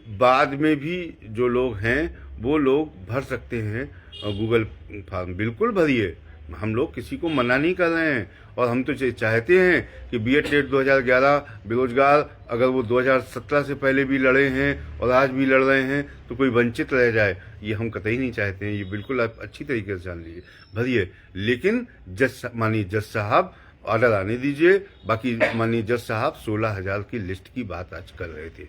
बाद में भी जो लोग हैं वो लोग भर सकते हैं गूगल फॉर्म, बिल्कुल भरिए। हम लोग किसी को मना नहीं कर रहे हैं, और हम तो चाहते हैं कि बीएड टेट 2011 बेरोजगार अगर वो 2017 से पहले भी लड़े हैं और आज भी लड़ रहे हैं तो कोई वंचित रह जाए, ये हम कतई नहीं चाहते हैं। ये बिल्कुल आप अच्छी तरीके से जान लीजिए, भरिए। लेकिन माननीय जज साहब ऑर्डर आने दीजिए। बाकी माननीय जज साहब 16,000 की लिस्ट की बात आज कर रहे थे,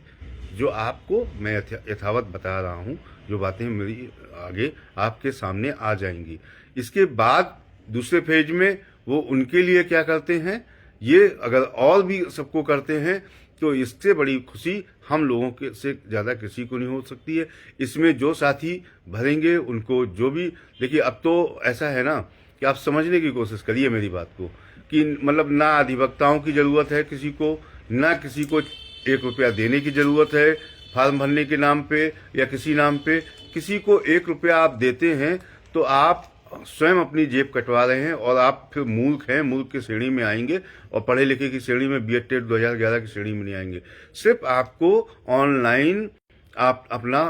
जो आपको मैं यथावत बता रहा हूँ। जो बातें मेरी आगे आपके सामने आ जाएंगी। इसके बाद दूसरे फेज में वो उनके लिए क्या करते हैं, ये अगर और भी सबको करते हैं तो इससे बड़ी खुशी हम लोगों के से ज़्यादा किसी को नहीं हो सकती है। इसमें जो साथी भरेंगे उनको जो भी, देखिए अब तो ऐसा है ना कि आप समझने की कोशिश करिए मेरी बात को, कि मतलब ना अधिवक्ताओं की ज़रूरत है किसी को, ना किसी को 1 रुपया देने की ज़रूरत है फॉर्म भरने के नाम पे या किसी नाम पे। किसी को 1 रुपया आप देते हैं तो आप स्वयं अपनी जेब कटवा रहे हैं, और आप फिर मूर्ख हैं, मूर्ख की श्रेणी में आएंगे, और पढ़े लिखे की श्रेणी में, बीएड टेट 2011 की श्रेणी में नहीं आएंगे। सिर्फ आपको ऑनलाइन आप अपना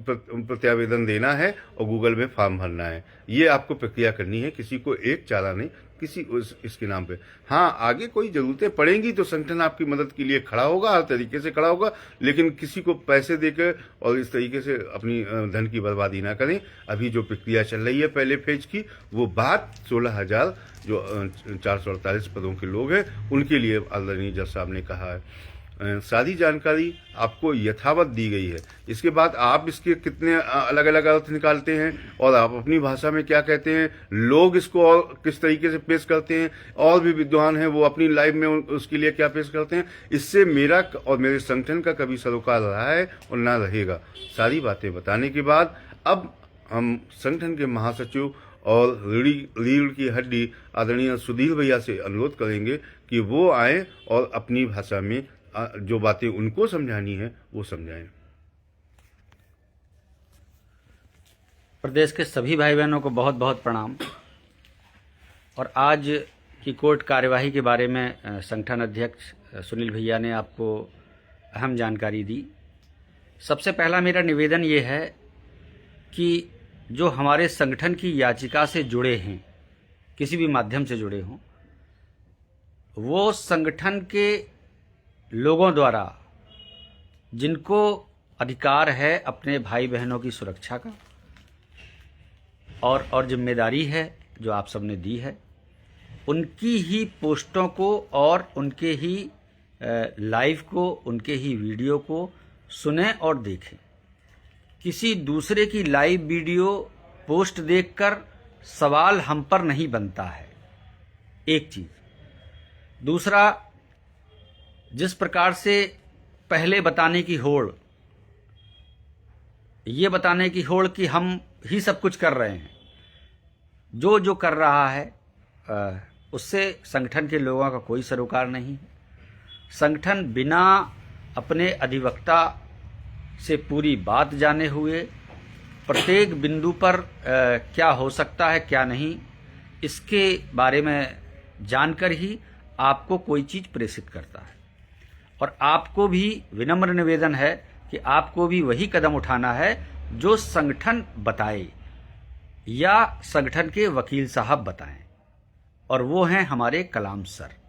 प्रत्यावेदन देना है और गूगल में फॉर्म भरना है। ये आपको प्रक्रिया करनी है, किसी को एक चारा नहीं, किसी इसके नाम पे। हाँ, आगे कोई जरूरतें पड़ेंगी तो संगठन आपकी मदद के लिए खड़ा होगा, हर तरीके से खड़ा होगा, लेकिन किसी को पैसे देकर और इस तरीके से अपनी धन की बर्बादी ना करें। अभी जो प्रक्रिया चल रही है पहले फेज की, वो बात 16,000 जो 448 पदों के लोग हैं उनके लिए आदरणीय जज साहब ने कहा है। सारी जानकारी आपको यथावत दी गई है। इसके बाद आप इसके कितने अलग अलग अर्थ निकालते हैं और आप अपनी भाषा में क्या कहते हैं, लोग इसको और किस तरीके से पेश करते हैं, और भी विद्वान हैं वो अपनी लाइव में उसके लिए क्या पेश करते हैं, इससे मेरा और मेरे संगठन का कभी सरोकार रहा है और ना रहेगा। सारी बातें बताने के बाद अब हम संगठन के महासचिव और रीढ़ की हड्डी आदरणीय सुधीर भैया से अनुरोध करेंगे कि वो आए और अपनी भाषा में जो बातें उनको समझानी है वो समझाएं। प्रदेश के सभी भाई बहनों को बहुत बहुत प्रणाम। और आज की कोर्ट कार्यवाही के बारे में संगठन अध्यक्ष सुनील भैया ने आपको अहम जानकारी दी। सबसे पहला मेरा निवेदन ये है कि जो हमारे संगठन की याचिका से जुड़े हैं, किसी भी माध्यम से जुड़े हों, वो संगठन के लोगों द्वारा जिनको अधिकार है अपने भाई बहनों की सुरक्षा का और जिम्मेदारी है जो आप सबने दी है, उनकी ही पोस्टों को और उनके ही लाइव को, उनके ही वीडियो को सुनें और देखें। किसी दूसरे की लाइव वीडियो पोस्ट देखकर सवाल हम पर नहीं बनता है, एक चीज। दूसरा, जिस प्रकार से पहले बताने की होड़, ये बताने की होड़ कि हम ही सब कुछ कर रहे हैं, जो जो कर रहा है उससे संगठन के लोगों का कोई सरोकार नहीं है। संगठन बिना अपने अधिवक्ता से पूरी बात जाने हुए प्रत्येक बिंदु पर क्या हो सकता है क्या नहीं, इसके बारे में जानकर ही आपको कोई चीज प्रेषित करता है। और आपको भी विनम्र निवेदन है कि आपको भी वही कदम उठाना है जो संगठन बताए या संगठन के वकील साहब बताएं, और वो हैं हमारे कलाम सर।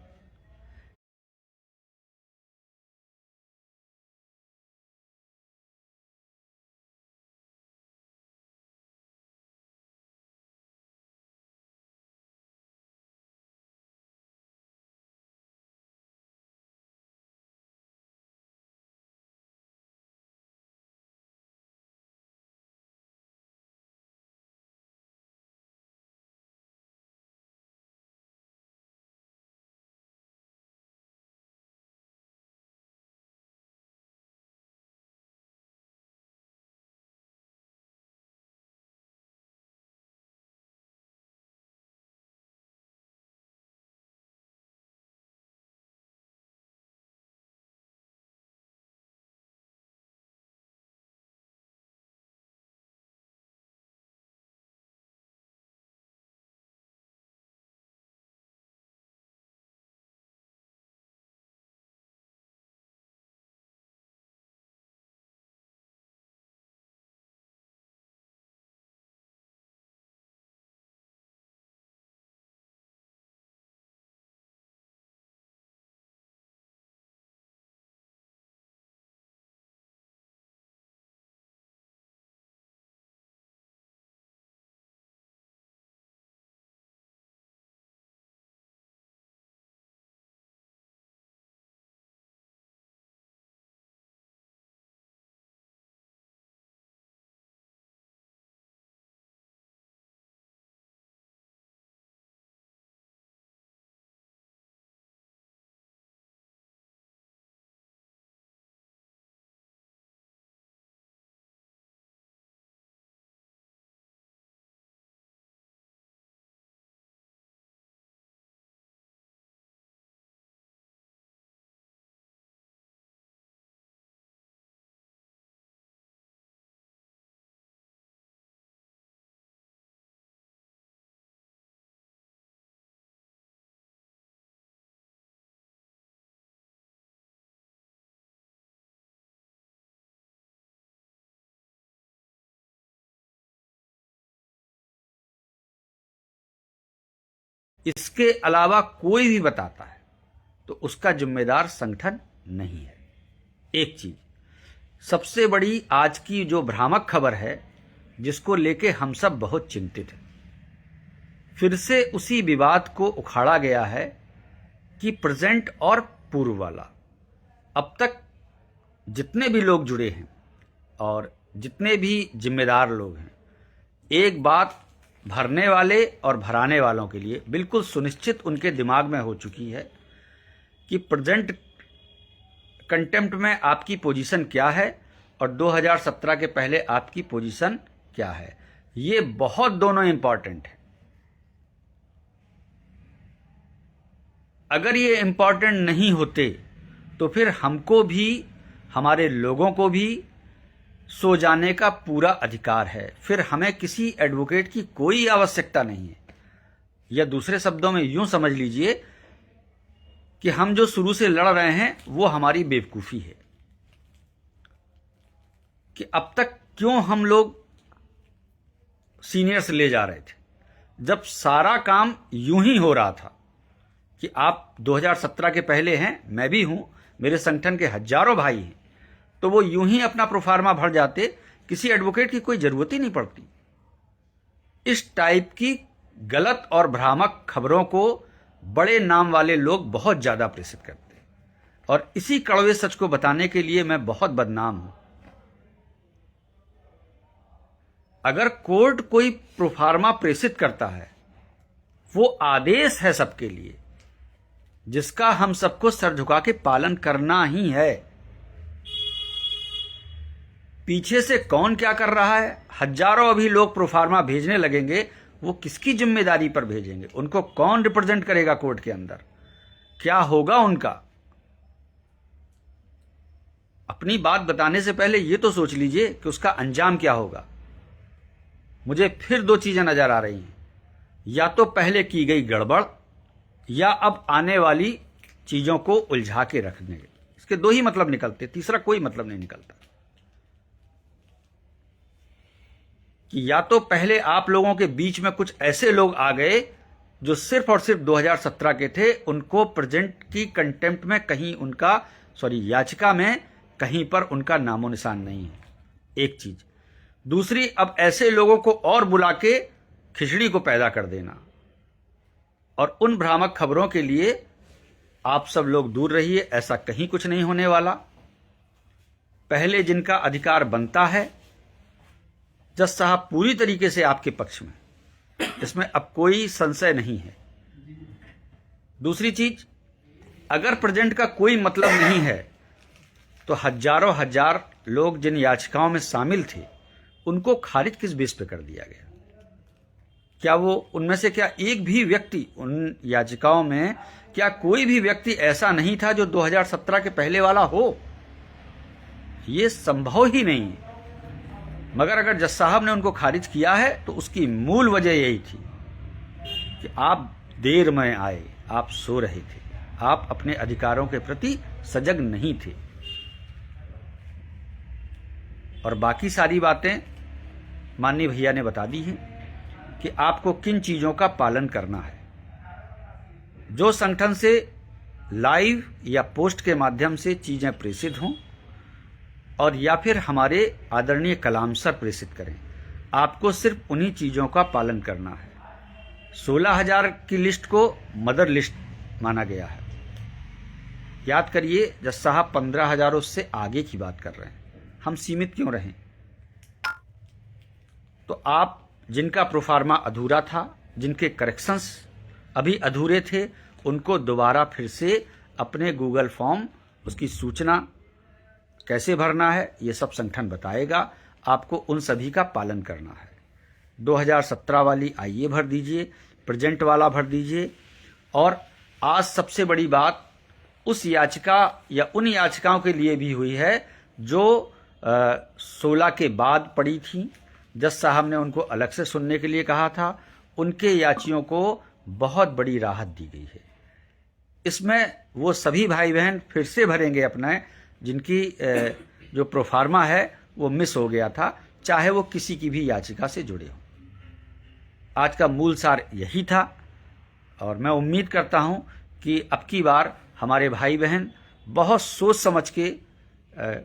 इसके अलावा कोई भी बताता है तो उसका जिम्मेदार संगठन नहीं है। एक चीज, सबसे बड़ी आज की जो भ्रामक खबर है जिसको लेके हम सब बहुत चिंतित हैं, फिर से उसी विवाद को उखाड़ा गया है कि प्रेजेंट और पूर्व वाला। अब तक जितने भी लोग जुड़े हैं और जितने भी जिम्मेदार लोग हैं, एक बात भरने वाले और भराने वालों के लिए बिल्कुल सुनिश्चित उनके दिमाग में हो चुकी है कि प्रेजेंट कंटेम्प्ट में आपकी पोजीशन क्या है और 2017 के पहले आपकी पोजीशन क्या है। ये बहुत दोनों इंपॉर्टेंट है। अगर ये इंपॉर्टेंट नहीं होते तो फिर हमको भी, हमारे लोगों को भी सो जाने का पूरा अधिकार है। फिर हमें किसी एडवोकेट की कोई आवश्यकता नहीं है। या दूसरे शब्दों में यूं समझ लीजिए कि हम जो शुरू से लड़ रहे हैं वो हमारी बेवकूफी है कि अब तक क्यों हम लोग सीनियर से ले जा रहे थे, जब सारा काम यूं ही हो रहा था कि आप 2017 के पहले हैं, मैं भी हूं, मेरे संगठन के हजारों भाई हैं, तो वो यूं ही अपना प्रोफार्मा भर जाते, किसी एडवोकेट की कोई जरूरत ही नहीं पड़ती। इस टाइप की गलत और भ्रामक खबरों को बड़े नाम वाले लोग बहुत ज्यादा प्रेषित करते हैं और इसी कड़वे सच को बताने के लिए मैं बहुत बदनाम हूं। अगर कोर्ट कोई प्रोफार्मा प्रेषित करता है, वो आदेश है सबके लिए, जिसका हम सबको सर झुका के पालन करना ही है। पीछे से कौन क्या कर रहा है, हजारों अभी लोग प्रोफार्मा भेजने लगेंगे, वो किसकी जिम्मेदारी पर भेजेंगे, उनको कौन रिप्रेजेंट करेगा कोर्ट के अंदर, क्या होगा उनका। अपनी बात बताने से पहले ये तो सोच लीजिए कि उसका अंजाम क्या होगा। मुझे फिर दो चीजें नजर आ रही हैं, या तो पहले की गई गड़बड़ या अब आने वाली चीजों को उलझा के रखने। इसके दो ही मतलब निकलते, तीसरा कोई मतलब नहीं निकलता। कि या तो पहले आप लोगों के बीच में कुछ ऐसे लोग आ गए जो सिर्फ और सिर्फ 2017 के थे, उनको प्रेजेंट की कंटेम्प्ट में कहीं उनका, याचिका में कहीं पर उनका नामो निशान नहीं है। एक चीज। दूसरी, अब ऐसे लोगों को और बुला के खिचड़ी को पैदा कर देना। और उन भ्रामक खबरों के लिए आप सब लोग दूर रहिए, ऐसा कहीं कुछ नहीं होने वाला। पहले जिनका अधिकार बनता है, जज साहब पूरी तरीके से आपके पक्ष में, इसमें अब कोई संशय नहीं है। दूसरी चीज, अगर प्रेजेंट का कोई मतलब नहीं है तो हजारों हजार लोग जिन याचिकाओं में शामिल थे उनको खारिज किस बेस पे कर दिया गया। क्या वो उनमें से क्या एक भी व्यक्ति, उन याचिकाओं में क्या कोई भी व्यक्ति ऐसा नहीं था जो 2017 के पहले वाला हो? ये संभव ही नहीं है। मगर अगर जज साहब ने उनको खारिज किया है तो उसकी मूल वजह यही थी कि आप देर में आए, आप सो रहे थे, आप अपने अधिकारों के प्रति सजग नहीं थे। और बाकी सारी बातें माननीय भैया ने बता दी हैं कि आपको किन चीजों का पालन करना है। जो संगठन से लाइव या पोस्ट के माध्यम से चीजें प्रेषित हों और या फिर हमारे आदरणीय कलाम सर प्रेषित करें, आपको सिर्फ उन्हीं चीजों का पालन करना है। 16,000 की लिस्ट को मदर लिस्ट माना गया है। याद करिए, जज साहब 15,000 से आगे की बात कर रहे हैं, हम सीमित क्यों रहें? तो आप जिनका प्रोफार्मा अधूरा था, जिनके करेक्शंस अभी अधूरे थे, उनको दोबारा फिर से अपने गूगल फॉर्म, उसकी सूचना कैसे भरना है ये सब संगठन बताएगा। आपको उन सभी का पालन करना है। 2017 वाली आइए भर दीजिए, प्रेजेंट वाला भर दीजिए। और आज सबसे बड़ी बात उस याचिका या उन याचिकाओं के लिए भी हुई है जो 16 के बाद पड़ी थी। जज साहब ने उनको अलग से सुनने के लिए कहा था। उनके याचियों को बहुत बड़ी राहत दी गई है। इसमें वो सभी भाई बहन फिर से भरेंगे अपना, जिनकी जो प्रोफार्मा है वो मिस हो गया था, चाहे वो किसी की भी याचिका से जुड़े हो। आज का मूल सार यही था। और मैं उम्मीद करता हूं कि अब की बार हमारे भाई बहन बहुत सोच समझ के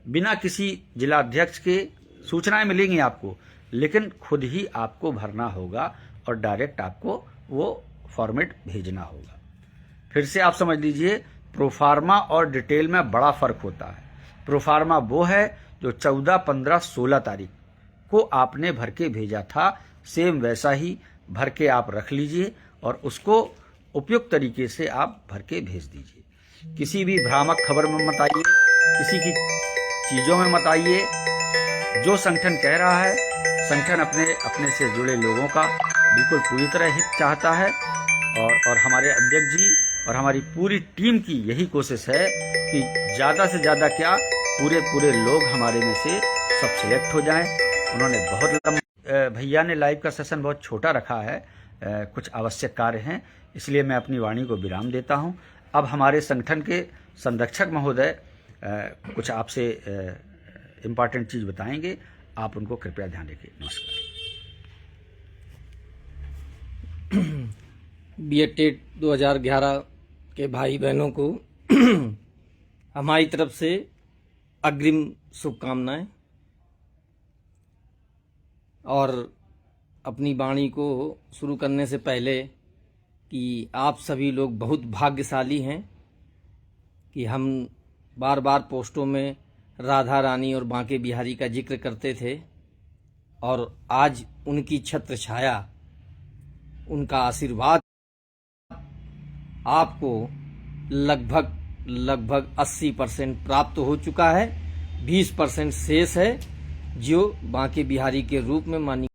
बिना किसी जिला अध्यक्ष के सूचनाएं मिलेंगी आपको, लेकिन खुद ही आपको भरना होगा और डायरेक्ट आपको वो फॉर्मेट भेजना होगा। फिर से आप समझ लीजिए, प्रोफार्मा और डिटेल में बड़ा फर्क होता है। प्रोफार्मा वो है जो 14, 15, 16 तारीख को आपने भर के भेजा था, सेम वैसा ही भर के आप रख लीजिए और उसको उपयुक्त तरीके से आप भर के भेज दीजिए। किसी भी भ्रामक खबर में मत आइए, किसी की चीज़ों में मत आइए। जो संगठन कह रहा है, संगठन अपने से जुड़े लोगों का बिल्कुल पूरी तरह हित चाहता है और हमारे अध्यक्ष जी और हमारी पूरी टीम की यही कोशिश है कि ज़्यादा से ज़्यादा क्या पूरे लोग हमारे में से सब सिलेक्ट हो जाएं। उन्होंने बहुत भैया ने लाइव का सेशन बहुत छोटा रखा है, कुछ आवश्यक कार्य हैं, इसलिए मैं अपनी वाणी को विराम देता हूं। अब हमारे संगठन के संरक्षक महोदय कुछ आपसे इम्पॉर्टेंट चीज़ बताएंगे, आप उनको कृपया ध्यान रखिए। नमस्कार। बीएड टेट 2011 के भाई बहनों को हमारी तरफ से अग्रिम शुभकामनाएं। और अपनी वाणी को शुरू करने से पहले कि आप सभी लोग बहुत भाग्यशाली हैं कि हम बार बार पोस्टों में राधा रानी और बांके बिहारी का जिक्र करते थे और आज उनकी छत्र छाया, उनका आशीर्वाद आपको लगभग 80% प्राप्त हो चुका है। 20% शेष है जो बांके बिहारी के रूप में माननीय